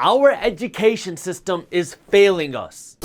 Our education system is failing us.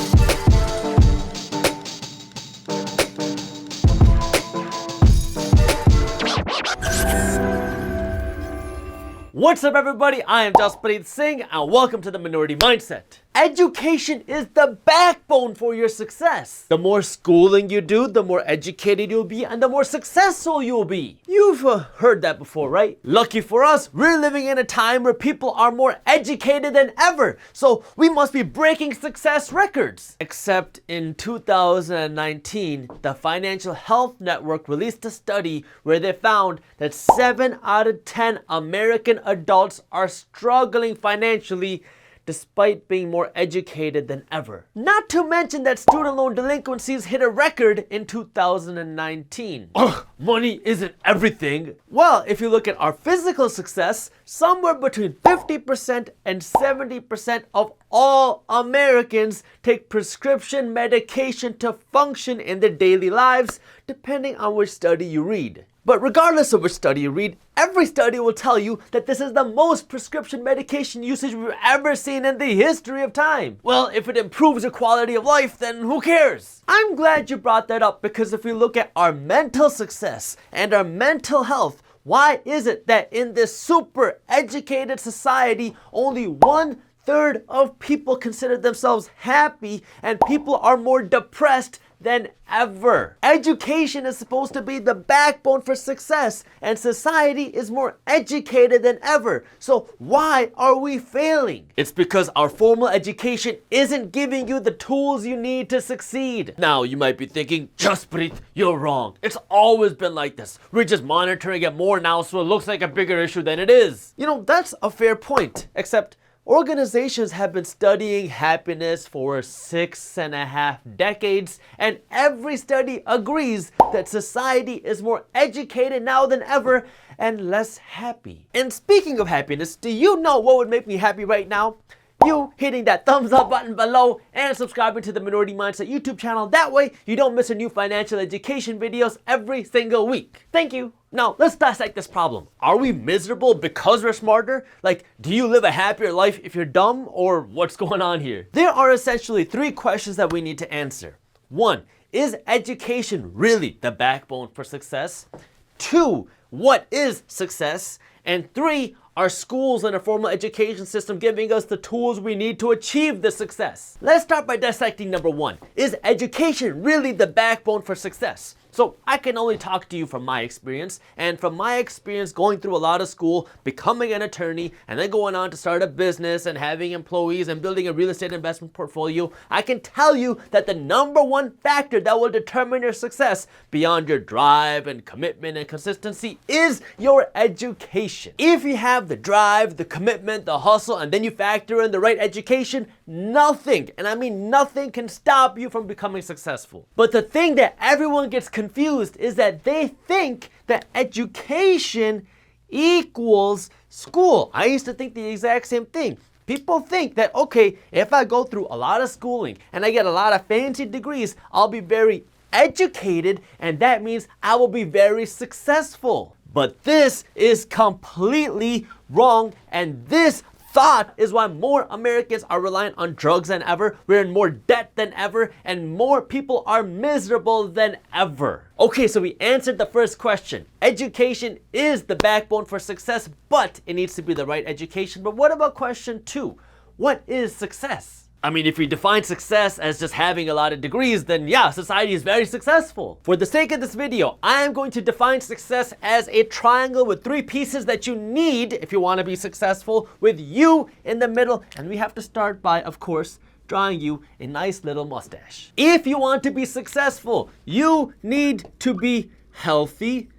What's up, everybody? I am Jaspreet Singh and welcome to the Minority Mindset. Education is the backbone for your success. The more schooling you do, the more educated you'll be and the more successful you'll be. You've heard that before, right? Lucky for us, we're living in a time where people are more educated than ever. So we must be breaking success records. Except in 2019, the Financial Health Network released a study where they found that 7 out of 10 American adults are struggling financially despite being more educated than ever. Not to mention that student loan delinquencies hit a record in 2019. Ugh, money isn't everything. Well, if you look at our physical success, somewhere between 50% and 70% of all Americans take prescription medication to function in their daily lives, depending on which study you read. But regardless of which study you read, every study will tell you that this is the most prescription medication usage we've ever seen in the history of time. Well, if it improves your quality of life, then who cares? I'm glad you brought that up, because if we look at our mental success and our mental health, why is it that in this super educated society, only 1/3 of people consider themselves happy and people are more depressed than ever? Education is supposed to be the backbone for success, and society is more educated than ever. So why are we failing? It's because our formal education isn't giving you the tools you need to succeed. Now you might be thinking, Jaspreet, you're wrong. It's always been like this. We're just monitoring it more now so it looks like a bigger issue than it is. You know, that's a fair point, except organizations have been studying happiness for 6.5 decades, and every study agrees that society is more educated now than ever and less happy. And speaking of happiness, do you know what would make me happy right now? You hitting that thumbs up button below and subscribing to the Minority Mindset YouTube channel. That way you don't miss a new financial education videos every single week. Thank you. Now let's dissect this problem. Are we miserable because we're smarter? Like, do you live a happier life if you're dumb, or what's going on here? There are essentially 3 questions that we need to answer. 1, is education really the backbone for success? 2, what is success? And 3, are schools and a formal education system giving us the tools we need to achieve this success? Let's start by dissecting number 1. Is education really the backbone for success? So I can only talk to you from my experience, and from my experience going through a lot of school, becoming an attorney, and then going on to start a business and having employees and building a real estate investment portfolio, I can tell you that the number 1 factor that will determine your success beyond your drive and commitment and consistency is your education. If you have the drive, the commitment, the hustle, and then you factor in the right education, nothing, and I mean nothing, can stop you from becoming successful. But the thing that everyone gets confused is that they think that education equals school. I used to think the exact same thing. People think that, okay, if I go through a lot of schooling and I get a lot of fancy degrees, I'll be very educated, and that means I will be very successful. But this is completely wrong, and this thought is why more Americans are reliant on drugs than ever, we're in more debt than ever, and more people are miserable than ever. Okay, so we answered the first question. Education is the backbone for success, but it needs to be the right education. But what about question 2? What is success? I mean, if we define success as just having a lot of degrees, then yeah, society is very successful. For the sake of this video, I am going to define success as a triangle with 3 pieces that you need if you want to be successful, with you in the middle. And we have to start by, of course, drawing you a nice little mustache. If you want to be successful, you need to be healthy,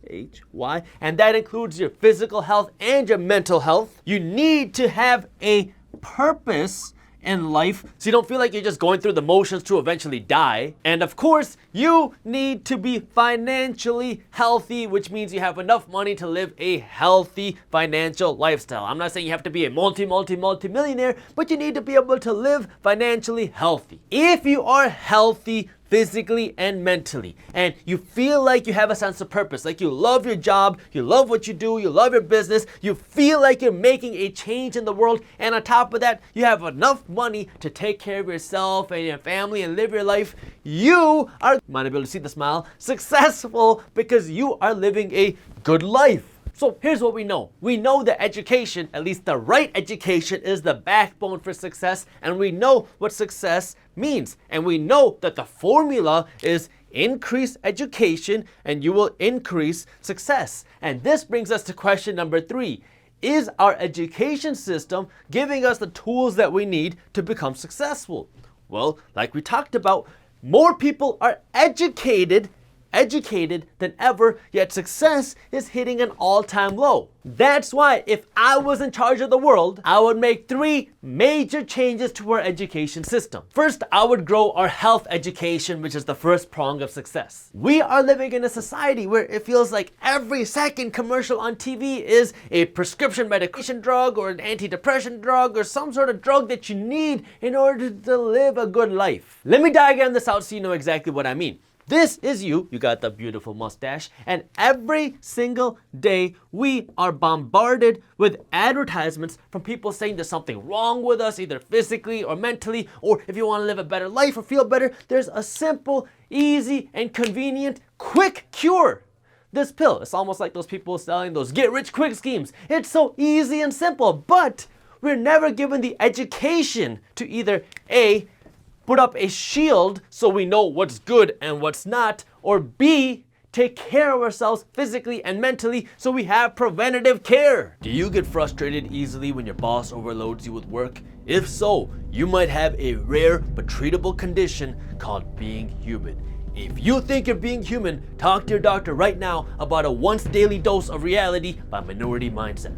H-Y, and that includes your physical health and your mental health. You need to have a purpose in life, so you don't feel like you're just going through the motions to eventually die. And of course, you need to be financially healthy, which means you have enough money to live a healthy financial lifestyle. I'm not saying you have to be a multi-millionaire, but you need to be able to live financially healthy. If you are healthy physically and mentally, and you feel like you have a sense of purpose, like you love your job, you love what you do, you love your business, you feel like you're making a change in the world, and on top of that, you have enough money to take care of yourself and your family and live your life, you are, might be able to see the smile, successful because you are living a good life. So here's what we know. We know that education, at least the right education, is the backbone for success, and we know what success means. And we know that the formula is increase education and you will increase success. And this brings us to question number 3. Is our education system giving us the tools that we need to become successful? Well, like we talked about, more people are educated than ever, yet success is hitting an all-time low. That's why if I was in charge of the world, I would make 3 major changes to our education system. First, I would grow our health education, which is the first prong of success. We are living in a society where it feels like every second commercial on TV is a prescription medication drug or an antidepressant drug or some sort of drug that you need in order to live a good life. Let me diagram this out so you know exactly what I mean. This is you got the beautiful mustache, and every single day we are bombarded with advertisements from people saying there's something wrong with us, either physically or mentally, or if you want to live a better life or feel better, there's a simple, easy, and convenient, quick cure. This pill, it's almost like those people selling those get-rich-quick schemes. It's so easy and simple, but we're never given the education to either A, put up a shield so we know what's good and what's not, or B, take care of ourselves physically and mentally so we have preventative care. Do you get frustrated easily when your boss overloads you with work? If so, you might have a rare but treatable condition called being human. If you think you're being human, talk to your doctor right now about a once daily dose of reality by Minority Mindset.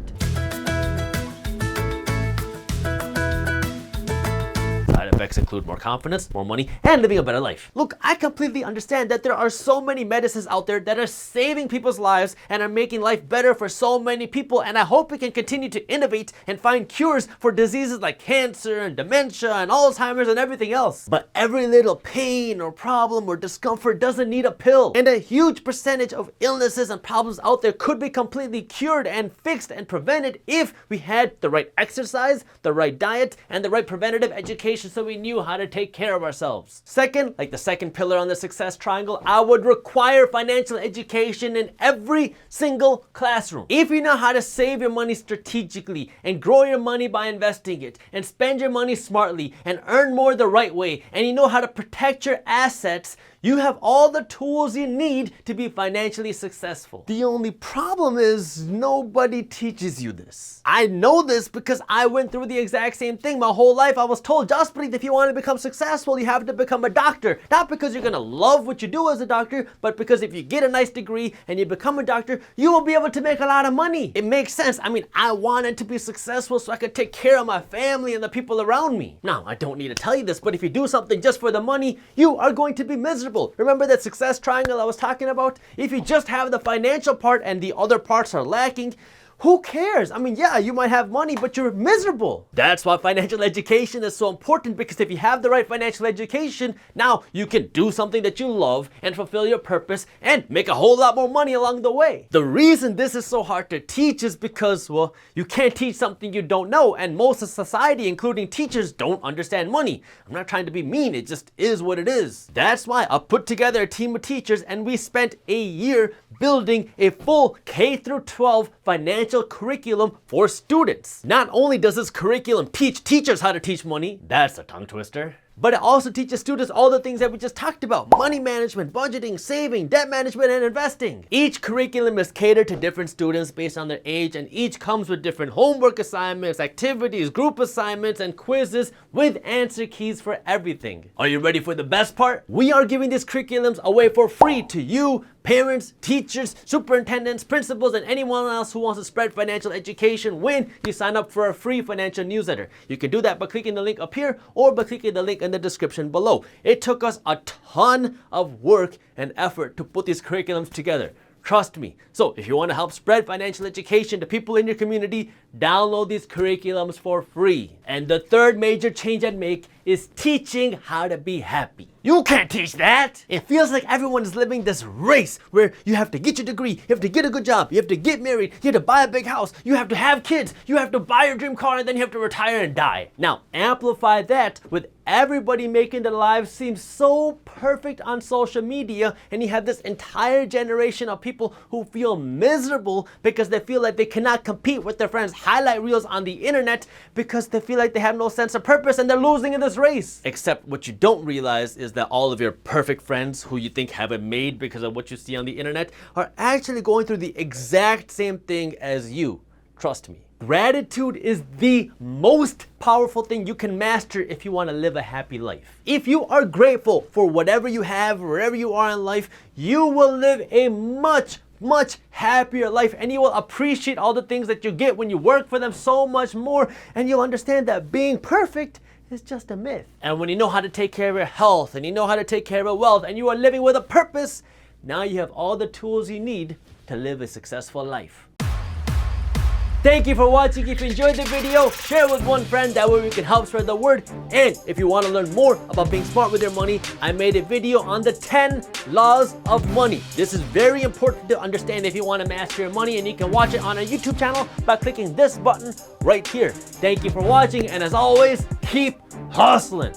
Side effects include more confidence, more money, and living a better life. Look, I completely understand that there are so many medicines out there that are saving people's lives and are making life better for so many people, and I hope we can continue to innovate and find cures for diseases like cancer and dementia and Alzheimer's and everything else. But every little pain or problem or discomfort doesn't need a pill, and a huge percentage of illnesses and problems out there could be completely cured and fixed and prevented if we had the right exercise, the right diet, and the right preventative education so we knew how to take care of ourselves. Second, like the second pillar on the success triangle, I would require financial education in every single classroom. If you know how to save your money strategically and grow your money by investing it and spend your money smartly and earn more the right way, and you know how to protect your assets, you have all the tools you need to be financially successful. The only problem is nobody teaches you this. I know this because I went through the exact same thing my whole life. I was told, Jaspreet, if you want to become successful, you have to become a doctor. Not because you're gonna love what you do as a doctor, but because if you get a nice degree and you become a doctor, you will be able to make a lot of money. It makes sense. I mean, I wanted to be successful so I could take care of my family and the people around me. Now, I don't need to tell you this, but if you do something just for the money, you are going to be miserable. Remember that success triangle I was talking about? If you just have the financial part and the other parts are lacking, who cares? I mean, yeah, you might have money, but you're miserable. That's why financial education is so important, because if you have the right financial education, now you can do something that you love and fulfill your purpose and make a whole lot more money along the way. The reason this is so hard to teach is because, well, you can't teach something you don't know, and most of society, including teachers, don't understand money. I'm not trying to be mean, it just is what it is. That's why I put together a team of teachers and we spent a year building a full K-12 financial curriculum for students. Not only does this curriculum teach teachers how to teach money, that's a tongue twister, but it also teaches students all the things that we just talked about: money management, budgeting, saving, debt management, and investing. Each curriculum is catered to different students based on their age, and each comes with different homework assignments, activities, group assignments, and quizzes with answer keys for everything. Are you ready for the best part? We are giving these curriculums away for free to you, parents, teachers, superintendents, principals, and anyone else who wants to spread financial education when you sign up for a free financial newsletter. You can do that by clicking the link up here or by clicking the link in the description below. It took us a ton of work and effort to put these curriculums together. Trust me. So if you want to help spread financial education to people in your community, download these curriculums for free. And the third major change I'd make is teaching how to be happy. You can't teach that. It feels like everyone is living this race where you have to get your degree, you have to get a good job, you have to get married, you have to buy a big house, you have to have kids, you have to buy your dream car, and then you have to retire and die. Now, amplify that with everybody making their lives seem so perfect on social media, and you have this entire generation of people who feel miserable because they feel like they cannot compete with their friends' highlight reels on the internet because they feel like they have no sense of purpose and they're losing in this race. Except what you don't realize is that all of your perfect friends who you think have it made because of what you see on the internet are actually going through the exact same thing as you. Trust me. Gratitude is the most powerful thing you can master if you want to live a happy life. If you are grateful for whatever you have, wherever you are in life, you will live a much happier life, and you will appreciate all the things that you get when you work for them so much more, and you'll understand that being perfect is just a myth. And when you know how to take care of your health, and you know how to take care of your wealth, and you are living with a purpose, now you have all the tools you need to live a successful life. Thank you for watching. If you enjoyed the video, share it with one friend, that way we can help spread the word. And if you want to learn more about being smart with your money, I made a video on the 10 laws of money. This is very important to understand if you want to master your money, and you can watch it on our YouTube channel by clicking this button right here. Thank you for watching, and as always, keep hustling.